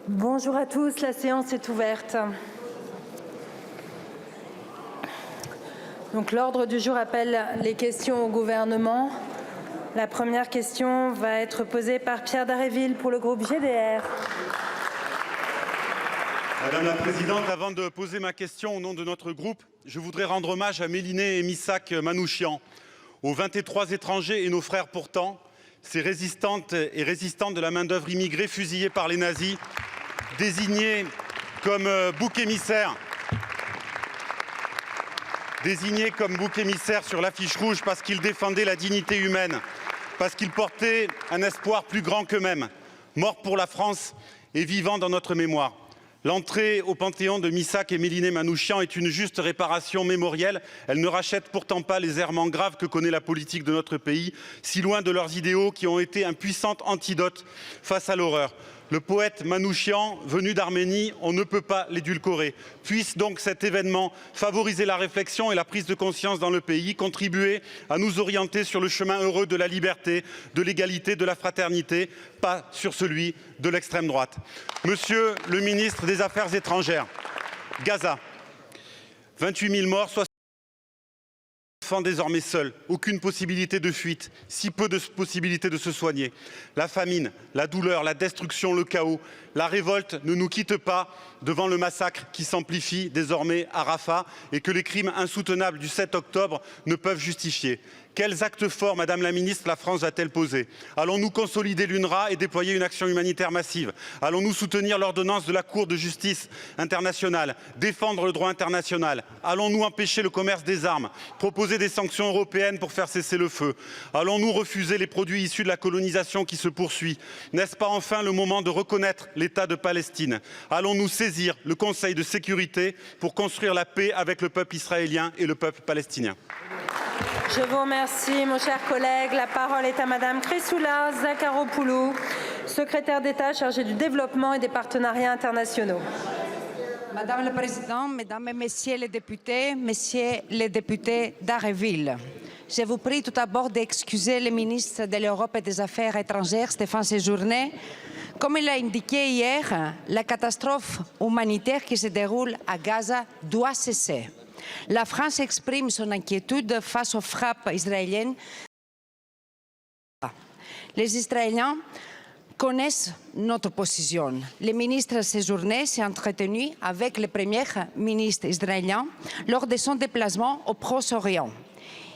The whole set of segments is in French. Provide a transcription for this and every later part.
Bonjour à tous, la séance est ouverte. Donc, l'ordre du jour appelle les questions au gouvernement. La première question va être posée par Pierre Dharréville pour le groupe GDR. Madame la Présidente, avant de poser ma question au nom de notre groupe, je voudrais rendre hommage à Méliné et Missak Manouchian, aux 23 étrangers et nos frères pourtant, ces résistantes et résistants de la main-d'œuvre immigrée fusillés par les nazis, désignés comme bouc émissaire sur l'affiche rouge parce qu'ils défendaient la dignité humaine, parce qu'ils portaient un espoir plus grand qu'eux-mêmes, morts pour la France et vivants dans notre mémoire. L'entrée au Panthéon de Missak et Méliné Manouchian est une juste réparation mémorielle. Elle ne rachète pourtant pas les errements graves que connaît la politique de notre pays, si loin de leurs idéaux qui ont été un puissant antidote face à l'horreur. Le poète Manouchian, venu d'Arménie, on ne peut pas l'édulcorer. Puisse donc cet événement favoriser la réflexion et la prise de conscience dans le pays, contribuer à nous orienter sur le chemin heureux de la liberté, de l'égalité, de la fraternité, pas sur celui de l'extrême droite. Monsieur le ministre des Affaires étrangères, Gaza, 28 000 morts, enfants désormais seuls, aucune possibilité de fuite, si peu de possibilités de se soigner. La famine, la douleur, la destruction, le chaos, la révolte ne nous quittent pas devant le massacre qui s'amplifie désormais à Rafah et que les crimes insoutenables du 7 octobre ne peuvent justifier. Quels actes forts, Madame la Ministre, la France va-t-elle poser? Allons-nous consolider l'UNRWA et déployer une action humanitaire massive? Allons-nous soutenir l'ordonnance de la Cour de justice internationale, défendre le droit international? Allons-nous empêcher le commerce des armes, proposer des sanctions européennes pour faire cesser le feu? Allons-nous refuser les produits issus de la colonisation qui se poursuit? N'est-ce pas enfin le moment de reconnaître l'État de Palestine? Allons-nous saisir le Conseil de sécurité pour construire la paix avec le peuple israélien et le peuple palestinien? Je vous remercie, mon cher collègue. La parole est à Madame Chrysoula Zakharopoulou, secrétaire d'État chargée du développement et des partenariats internationaux. Madame la Présidente, Mesdames et Messieurs les députés, Messieurs les députés d'Arréville, je vous prie tout d'abord d'excuser le ministre de l'Europe et des Affaires étrangères, Stéphane Séjourné. Comme il l'a indiqué hier, la catastrophe humanitaire qui se déroule à Gaza doit cesser. La France exprime son inquiétude face aux frappes israéliennes. Les Israéliens connaissent notre position. Le ministre Séjourné s'est entretenu avec le premier ministre israélien lors de son déplacement au Proche-Orient.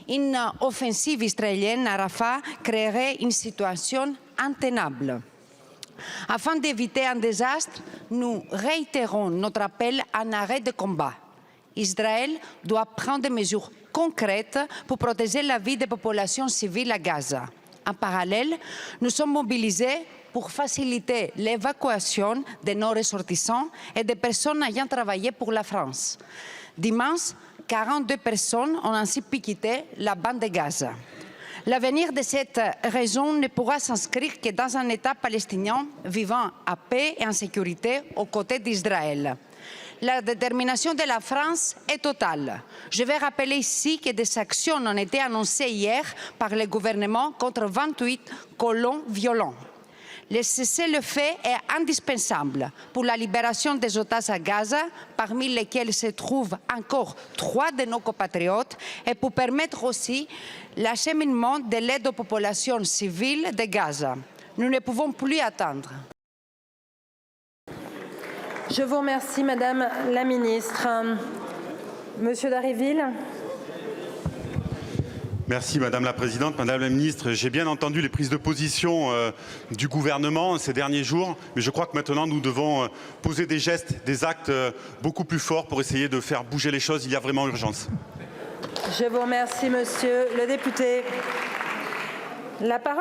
Une offensive israélienne à Rafah créerait une situation intenable. Afin d'éviter un désastre, nous réitérons notre appel à un arrêt de combat. Israël doit prendre des mesures concrètes pour protéger la vie des populations civiles à Gaza. En parallèle, nous sommes mobilisés pour faciliter l'évacuation de nos ressortissants et des personnes ayant travaillé pour la France. Dimanche, 42 personnes ont ainsi pu quitter la bande de Gaza. L'avenir de cette région ne pourra s'inscrire que dans un État palestinien vivant en paix et en sécurité aux côtés d'Israël. La détermination de la France est totale. Je vais rappeler ici que des actions ont été annoncées hier par le gouvernement contre 28 colons violents. Le cessez-le-feu est indispensable pour la libération des otages à Gaza, parmi lesquels se trouvent encore 3 de nos compatriotes, et pour permettre aussi l'acheminement de l'aide aux populations civiles de Gaza. Nous ne pouvons plus attendre. Je vous remercie, Madame la Ministre. Monsieur Dharréville. Merci Madame la Présidente. Madame la Ministre, j'ai bien entendu les prises de position du gouvernement ces derniers jours, mais je crois que maintenant nous devons poser des gestes, des actes beaucoup plus forts pour essayer de faire bouger les choses. Il y a vraiment urgence. Je vous remercie, Monsieur le député. La parole est